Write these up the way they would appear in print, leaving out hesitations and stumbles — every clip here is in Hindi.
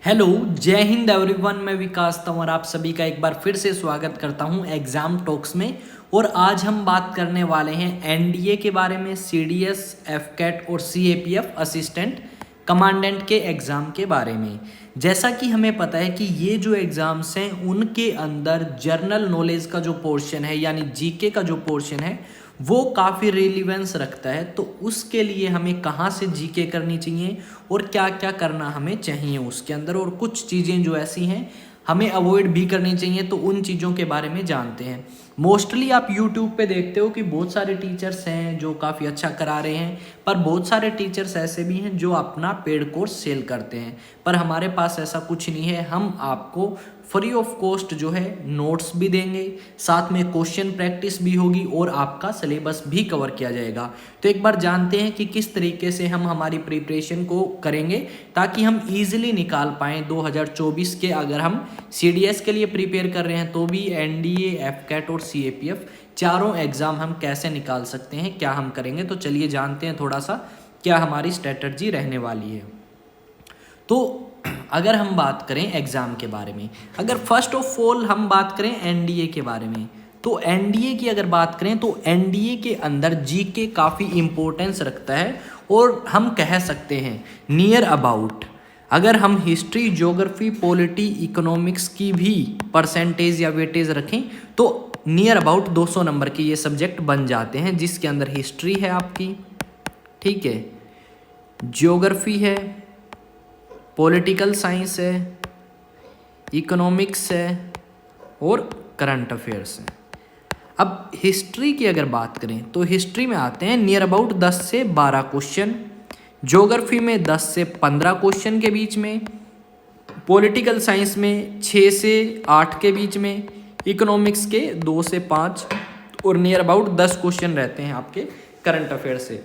हेलो, जय हिंद एवरीवन। मैं विकास तंवर आप सभी का एक बार फिर से स्वागत करता हूं एग्जाम टॉक्स में। और आज हम बात करने वाले हैं एनडीए के बारे में, सीडीएस, एफकेट और सीएपीएफ असिस्टेंट कमांडेंट के एग्ज़ाम के बारे में। जैसा कि हमें पता है कि ये जो एग्ज़ाम्स हैं उनके अंदर जनरल नॉलेज का जो पोर्शन है यानी जीके का जो पोर्शन है वो काफ़ी रेलिवेंस रखता है। तो उसके लिए हमें कहाँ से जीके करनी चाहिए और क्या क्या करना हमें चाहिए उसके अंदर, और कुछ चीज़ें जो ऐसी हैं हमें अवॉइड भी करनी चाहिए, तो उन चीज़ों के बारे में जानते हैं। मोस्टली आप यूट्यूब पे देखते हो कि बहुत सारे टीचर्स हैं जो काफ़ी अच्छा करा रहे हैं, पर बहुत सारे टीचर्स ऐसे भी हैं जो अपना पेड कोर्स सेल करते हैं। पर हमारे पास ऐसा कुछ नहीं है, हम आपको फ्री ऑफ कॉस्ट जो है नोट्स भी देंगे, साथ में क्वेश्चन प्रैक्टिस भी होगी और आपका सिलेबस भी कवर किया जाएगा। तो एक बार जानते हैं कि किस तरीके से हम हमारी प्रिपरेशन को करेंगे ताकि हम इजीली निकाल पाएँ 2024 के। अगर हम सीडीएस के लिए प्रिपेयर कर रहे हैं तो भी एनडीए, एफकेट और सीएपीएफ चारों एग्ज़ाम हम कैसे निकाल सकते हैं, क्या हम करेंगे। तो चलिए जानते हैं थोड़ा सा क्या हमारी स्ट्रेटजी रहने वाली है। तो अगर हम बात करें एग्ज़ाम के बारे में, अगर फर्स्ट ऑफ ऑल हम बात करें एनडीए के बारे में, तो एनडीए की अगर बात करें तो एनडीए के अंदर जीके काफ़ी इम्पोर्टेंस रखता है। और हम कह सकते हैं नियर अबाउट, अगर हम हिस्ट्री, ज्योग्राफी, पॉलिटी, इकोनॉमिक्स की भी परसेंटेज या वेटेज रखें तो नियर अबाउट 200 नंबर के ये सब्जेक्ट बन जाते हैं, जिसके अंदर हिस्ट्री है आपकी, ठीक है, ज्योग्राफी है, पॉलिटिकल साइंस है, इकोनॉमिक्स है और करंट अफेयर्स है। अब हिस्ट्री की अगर बात करें तो हिस्ट्री में आते हैं नियर अबाउट 10 से 12 क्वेश्चन, ज्योग्राफी में 10 से 15 क्वेश्चन के बीच में, पॉलिटिकल साइंस में 6 से 8 के बीच में, इकोनॉमिक्स के 2 से 5 और नियर अबाउट 10 क्वेश्चन रहते हैं आपके करंट अफेयर से।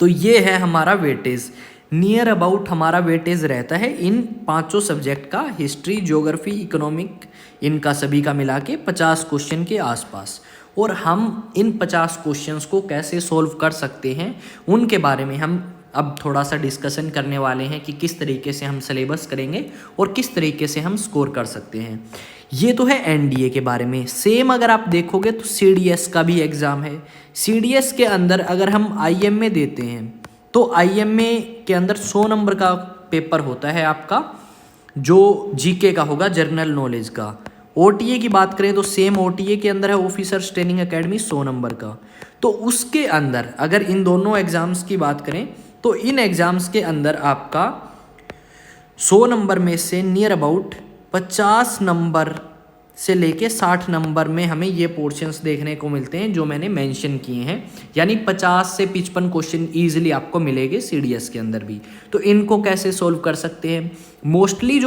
तो ये है हमारा वेटेज, नियर अबाउट हमारा वेटेज रहता है इन पांचों सब्जेक्ट का, हिस्ट्री, ज्योग्राफी, इकोनॉमिक, इनका सभी का मिला के 50 क्वेश्चन के आसपास। और हम इन 50 क्वेश्चंस को कैसे सॉल्व कर सकते हैं उनके बारे में हम अब थोड़ा सा डिस्कशन करने वाले हैं कि किस तरीके से हम सिलेबस करेंगे और किस तरीके से हम स्कोर कर सकते हैं। ये तो है एनडीए के बारे में। सेम अगर आप देखोगे तो सीडीएस का भी एग्ज़ाम है। सीडीएस के अंदर अगर हम आईएमए देते हैं तो आईएमए के अंदर 100 नंबर का पेपर होता है आपका, जो जीके का होगा, जनरल नॉलेज का। ओटीए की बात करें तो सेम ओटीए के अंदर है ऑफिसर्स ट्रेनिंग एकेडमी, 100 नंबर का। तो उसके अंदर अगर इन दोनों एग्ज़ाम्स की बात करें तो इन एग्ज़ाम्स के अंदर आपका 100 नंबर में से नियर अबाउट 50 नंबर से लेके 60 नंबर में हमें ये पोर्शंस देखने को मिलते हैं जो मैंने मेंशन किए हैं, यानी 50 से 55 क्वेश्चन ईजिली आपको मिलेंगे सीडीएस के अंदर भी। तो इनको कैसे सोल्व कर सकते हैं? मोस्टली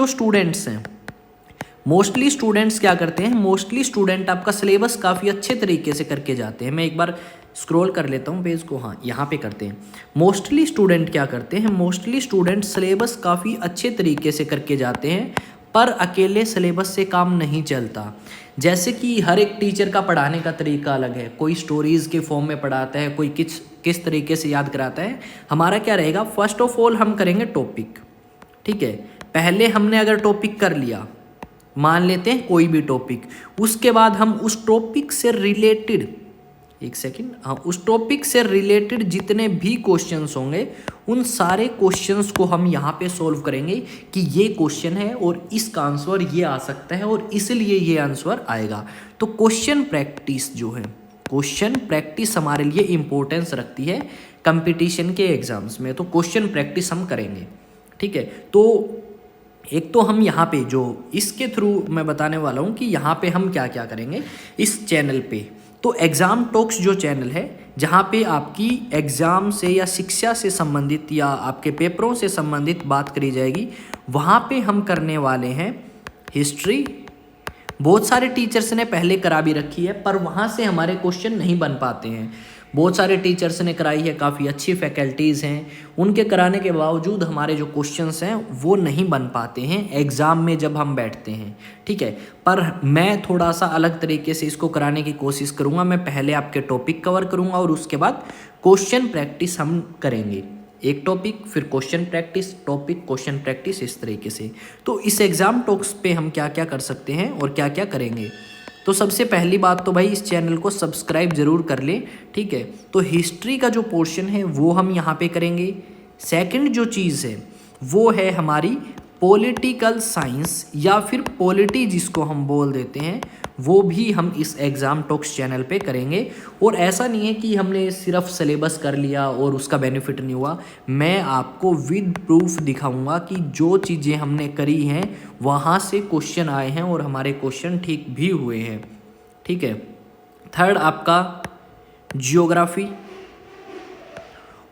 स्टूडेंट्स क्या करते हैं, मोस्टली स्टूडेंट आपका सिलेबस काफ़ी अच्छे तरीके से करके जाते हैं। मैं एक बार स्क्रॉल कर लेता हूँ पेज को, हाँ यहाँ पे करते हैं। मोस्टली स्टूडेंट क्या करते हैं, मोस्टली स्टूडेंट सिलेबस काफ़ी अच्छे तरीके से करके जाते हैं, पर अकेले सिलेबस से काम नहीं चलता। जैसे कि हर एक टीचर का पढ़ाने का तरीका अलग है, कोई स्टोरीज़ के फॉर्म में पढ़ाता है, कोई किस तरीके से याद कराता है। हमारा क्या रहेगा, फर्स्ट ऑफ ऑल हम करेंगे टॉपिक, ठीक है। पहले हमने अगर टॉपिक कर लिया, मान लेते हैं कोई भी टॉपिक, उसके बाद हम उस टॉपिक से रिलेटेड, एक सेकेंड, हाँ, उस टॉपिक से रिलेटेड जितने भी क्वेश्चंस होंगे उन सारे क्वेश्चंस को हम यहाँ पे सॉल्व करेंगे कि ये क्वेश्चन है और इसका आंसर ये आ सकता है और इसलिए ये आंसर आएगा। तो क्वेश्चन प्रैक्टिस जो है, क्वेश्चन प्रैक्टिस हमारे लिए इम्पोर्टेंस रखती है कंपटीशन के एग्जाम्स में। तो क्वेश्चन प्रैक्टिस हम करेंगे, ठीक है। तो एक तो हम यहाँ पे जो इसके थ्रू मैं बताने वाला हूँ कि यहाँ पे हम क्या क्या करेंगे इस चैनल पे। तो एग्ज़ाम टॉक्स जो चैनल है, जहाँ पे आपकी एग्ज़ाम से या शिक्षा से संबंधित या आपके पेपरों से संबंधित बात करी जाएगी, वहाँ पे हम करने वाले हैं हिस्ट्री। बहुत सारे टीचर्स ने पहले करा भी रखी है पर वहाँ से हमारे क्वेश्चन नहीं बन पाते हैं। बहुत सारे टीचर्स ने कराई है, काफ़ी अच्छी फैकल्टीज़ हैं, उनके कराने के बावजूद हमारे जो क्वेश्चंस हैं वो नहीं बन पाते हैं एग्ज़ाम में जब हम बैठते हैं, ठीक है। पर मैं थोड़ा सा अलग तरीके से इसको कराने की कोशिश करूँगा। मैं पहले आपके टॉपिक कवर करूँगा और उसके बाद क्वेश्चन प्रैक्टिस हम करेंगे। एक टॉपिक, फिर question practice, topic, question practice, इस तरीके से। तो इस एग्ज़ाम टॉक्स पे हम क्या क्या कर सकते हैं और क्या क्या करेंगे। तो सबसे पहली बात तो भाई इस चैनल को सब्सक्राइब ज़रूर कर लें, ठीक है। तो हिस्ट्री का जो पोर्शन है वो हम यहाँ पे करेंगे। सेकंड जो चीज़ है वो है हमारी पॉलिटिकल साइंस या फिर पॉलिटी जिसको हम बोल देते हैं, वो भी हम इस एग्ज़ाम टॉक्स चैनल पे करेंगे। और ऐसा नहीं है कि हमने सिर्फ सिलेबस कर लिया और उसका बेनिफिट नहीं हुआ। मैं आपको विद प्रूफ दिखाऊंगा कि जो चीज़ें हमने करी हैं वहाँ से क्वेश्चन आए हैं और हमारे क्वेश्चन ठीक भी हुए हैं, ठीक है। थर्ड आपका जियोग्राफी,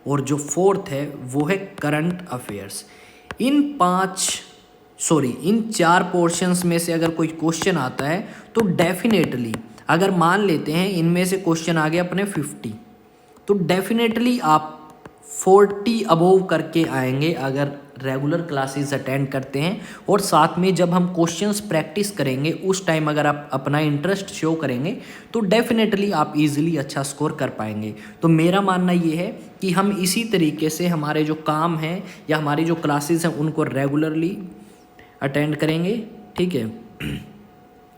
और जो फोर्थ है वो है करंट अफेयर्स। इन चार पोर्शंस में से अगर कोई क्वेश्चन आता है तो डेफिनेटली, अगर मान लेते हैं इनमें से क्वेश्चन आ गए अपने 50, तो डेफिनेटली आप 40 अबोव करके आएंगे अगर रेगुलर क्लासेस अटेंड करते हैं। और साथ में जब हम क्वेश्चंस प्रैक्टिस करेंगे उस टाइम अगर आप अपना इंटरेस्ट शो करेंगे तो डेफिनेटली आप इजीली अच्छा स्कोर कर पाएंगे। तो मेरा मानना ये है कि हम इसी तरीके से हमारे जो काम हैं या हमारी जो क्लासेस हैं उनको रेगुलरली अटेंड करेंगे, ठीक है।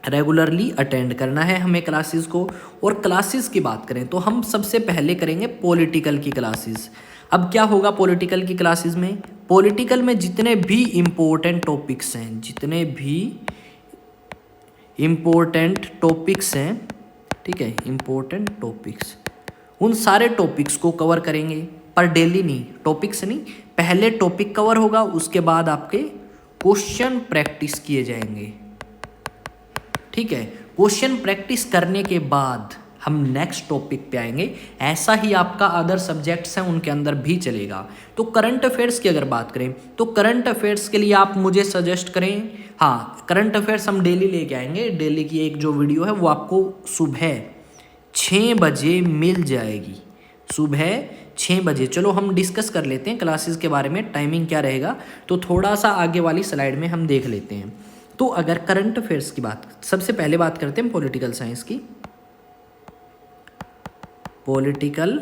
रेगुलरली अटेंड करना है हमें क्लासेस को। और क्लासेस की बात करें तो हम सबसे पहले करेंगे पॉलिटिकल की क्लासेस। अब क्या होगा पॉलिटिकल की क्लासेस में, पॉलिटिकल में जितने भी इम्पोर्टेंट टॉपिक्स हैं, जितने भी इम्पोर्टेंट टॉपिक्स हैं, ठीक है, इम्पोर्टेंट टॉपिक्स, उन सारे टॉपिक्स को कवर करेंगे। पर डेली नहीं, टॉपिक्स नहीं, पहले टॉपिक कवर होगा, उसके बाद आपके क्वेश्चन प्रैक्टिस किए जाएंगे, ठीक है। क्वेश्चन प्रैक्टिस करने के बाद हम नेक्स्ट टॉपिक पे आएंगे। ऐसा ही आपका अदर सब्जेक्ट्स हैं उनके अंदर भी चलेगा। तो करंट अफेयर्स की अगर बात करें तो करंट अफेयर्स के लिए आप मुझे सजेस्ट करें। हाँ, करंट अफेयर्स हम डेली लेके आएंगे। डेली की एक जो वीडियो है वो आपको सुबह 6 बजे मिल जाएगी, सुबह 6 बजे। चलो हम डिस्कस कर लेते हैं क्लासेस के बारे में, टाइमिंग क्या रहेगा। तो थोड़ा सा आगे वाली स्लाइड में हम देख लेते हैं। तो अगर करंट अफेयर्स की बात, सबसे पहले बात करते हैं पॉलिटिकल साइंस की। पॉलिटिकल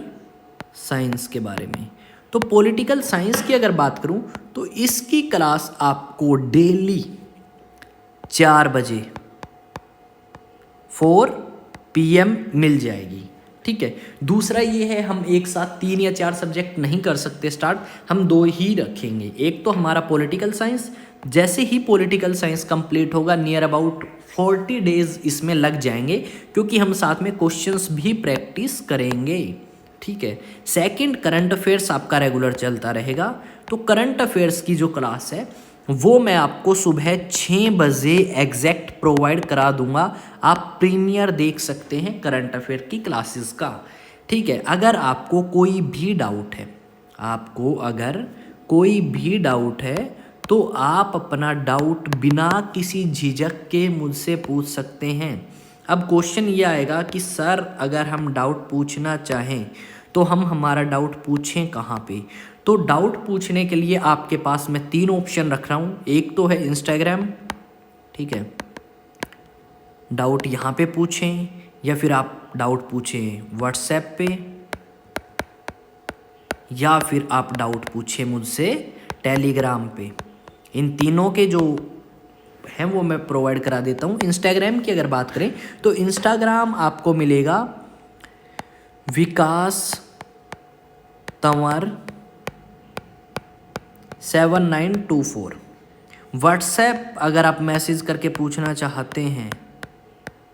साइंस के बारे में, तो पॉलिटिकल साइंस की अगर बात करूं तो इसकी क्लास आपको डेली 4 बजे 4 PM मिल जाएगी, ठीक है। दूसरा ये है हम एक साथ 3 या 4 सब्जेक्ट नहीं कर सकते स्टार्ट, हम 2 ही रखेंगे। एक तो हमारा पॉलिटिकल साइंस, जैसे ही पॉलिटिकल साइंस कंप्लीट होगा नियर अबाउट 40 डेज इसमें लग जाएंगे, क्योंकि हम साथ में क्वेश्चंस भी प्रैक्टिस करेंगे, ठीक है। सेकंड, करंट अफेयर्स आपका रेगुलर चलता रहेगा। तो करंट अफेयर्स की जो क्लास है वो मैं आपको सुबह 6 बजे एग्जैक्ट प्रोवाइड करा दूंगा। आप प्रीमियर देख सकते हैं करंट अफेयर की क्लासेस का, ठीक है। अगर आपको कोई भी डाउट है, आपको अगर कोई भी डाउट है तो आप अपना डाउट बिना किसी झिझक के मुझसे पूछ सकते हैं। अब क्वेश्चन ये आएगा कि सर अगर हम डाउट पूछना चाहें तो हम हमारा डाउट पूछें कहाँ पे। तो डाउट पूछने के लिए आपके पास मैं 3 ऑप्शन रख रहा हूँ। एक तो है इंस्टाग्राम, ठीक है, डाउट यहाँ पे पूछें, या फिर आप डाउट पूछें व्हाट्सएप पे, या फिर आप डाउट पूछें मुझसे टेलीग्राम पे। इन तीनों के जो हैं वो मैं प्रोवाइड करा देता हूँ। इंस्टाग्राम की अगर बात करें तो इंस्टाग्राम आपको मिलेगा विकास तंवर 7924। व्हाट्सएप अगर आप मैसेज करके पूछना चाहते हैं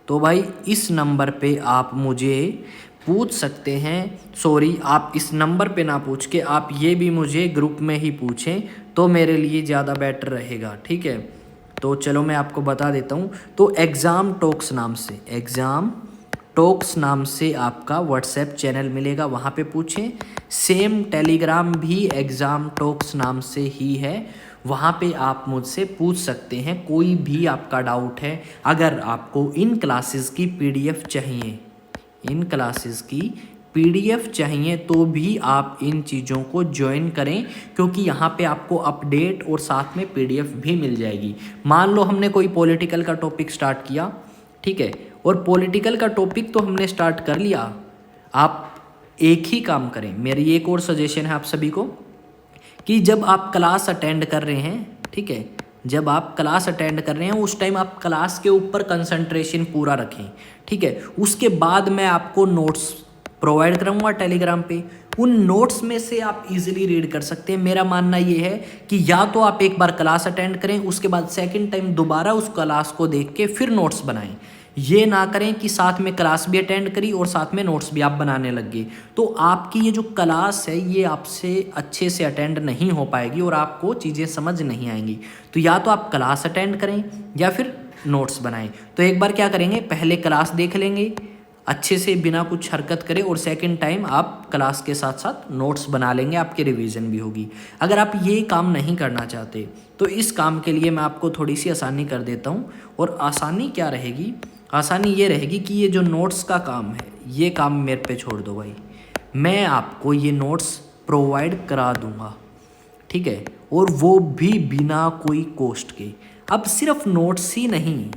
तो भाई इस नंबर पे आप मुझे पूछ सकते हैं। सॉरी, आप इस नंबर पे ना पूछ के आप ये भी मुझे ग्रुप में ही पूछें तो मेरे लिए ज़्यादा बेटर रहेगा, ठीक है। तो चलो मैं आपको बता देता हूँ। तो एग्ज़ाम टॉक्स नाम से, एग्ज़ाम टॉक्स नाम से आपका व्हाट्सएप चैनल मिलेगा, वहाँ पे पूछें। सेम टेलीग्राम भी एग्ज़ाम टॉक्स नाम से ही है, वहाँ पे आप मुझसे पूछ सकते हैं कोई भी आपका डाउट है। अगर आपको इन क्लासेस की PDF चाहिए, इन क्लासेस की PDF चाहिए तो भी आप इन चीज़ों को ज्वाइन करें, क्योंकि यहाँ पे आपको अपडेट और साथ में PDF भी मिल जाएगी। मान लो हमने कोई पॉलिटिकल का टॉपिक स्टार्ट किया, ठीक है, और पॉलिटिकल का टॉपिक तो हमने स्टार्ट कर लिया, आप एक ही काम करें। मेरी एक और सजेशन है आप सभी को, कि जब आप क्लास अटेंड कर रहे हैं, ठीक है, जब आप क्लास अटेंड कर रहे हैं उस टाइम आप क्लास के ऊपर कंसंट्रेशन पूरा रखें, ठीक है। उसके बाद मैं आपको नोट्स प्रोवाइड कराऊंगा टेलीग्राम पे। उन नोट्स में से आप इजीली रीड कर सकते हैं। मेरा मानना ये है कि या तो आप एक बार क्लास अटेंड करें, उसके बाद सेकंड टाइम दोबारा उस क्लास को देख के फिर नोट्स बनाएं। ये ना करें कि साथ में क्लास भी अटेंड करी और साथ में नोट्स भी आप बनाने लग गए, तो आपकी ये जो क्लास है ये आपसे अच्छे से अटेंड नहीं हो पाएगी और आपको चीज़ें समझ नहीं आएंगी। तो या तो आप क्लास अटेंड करें या फिर नोट्स बनाएं। तो एक बार क्या करेंगे, पहले क्लास देख लेंगे अच्छे से बिना कुछ हरकत करे, और सेकंड टाइम आप क्लास के साथ साथ नोट्स बना लेंगे, आपकी रिवीजन भी होगी। अगर आप ये काम नहीं करना चाहते तो इस काम के लिए मैं आपको थोड़ी सी आसानी कर देता हूँ। और आसानी क्या रहेगी, आसानी ये रहेगी कि ये जो नोट्स का काम है ये काम मेरे पे छोड़ दो भाई, मैं आपको ये नोट्स प्रोवाइड करा दूँगा, ठीक है, और वो भी बिना कोई कॉस्ट के। अब सिर्फ नोट्स ही नहीं,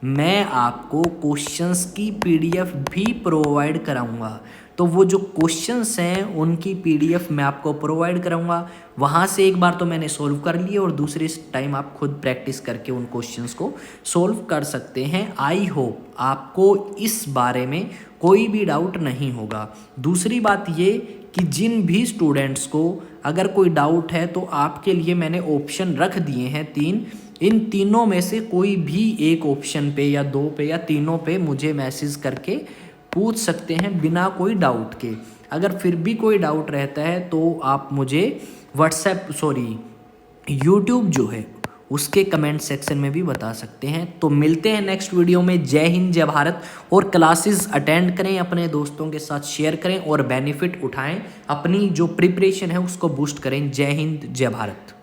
मैं आपको क्वेश्चंस की पीडीएफ भी प्रोवाइड कराऊंगा। तो वो जो क्वेश्चंस हैं उनकी पीडीएफ मैं आपको प्रोवाइड कराऊंगा। वहाँ से एक बार तो मैंने सॉल्व कर लिए और दूसरे टाइम आप खुद प्रैक्टिस करके उन क्वेश्चंस को सॉल्व कर सकते हैं। आई होप आपको इस बारे में कोई भी डाउट नहीं होगा। दूसरी बात ये कि जिन भी स्टूडेंट्स को अगर कोई डाउट है तो आपके लिए मैंने ऑप्शन रख दिए हैं 3। इन तीनों में से कोई भी एक ऑप्शन पे या 2 पे या तीनों पे मुझे मैसेज करके पूछ सकते हैं बिना कोई डाउट के। अगर फिर भी कोई डाउट रहता है तो आप मुझे यूट्यूब जो है उसके कमेंट सेक्शन में भी बता सकते हैं। तो मिलते हैं नेक्स्ट वीडियो में। जय हिंद जय भारत। और क्लासेस अटेंड करें, अपने दोस्तों के साथ शेयर करें और बेनिफिट उठाएं, अपनी जो प्रिपरेशन है उसको बूस्ट करें। जय हिंद जय भारत।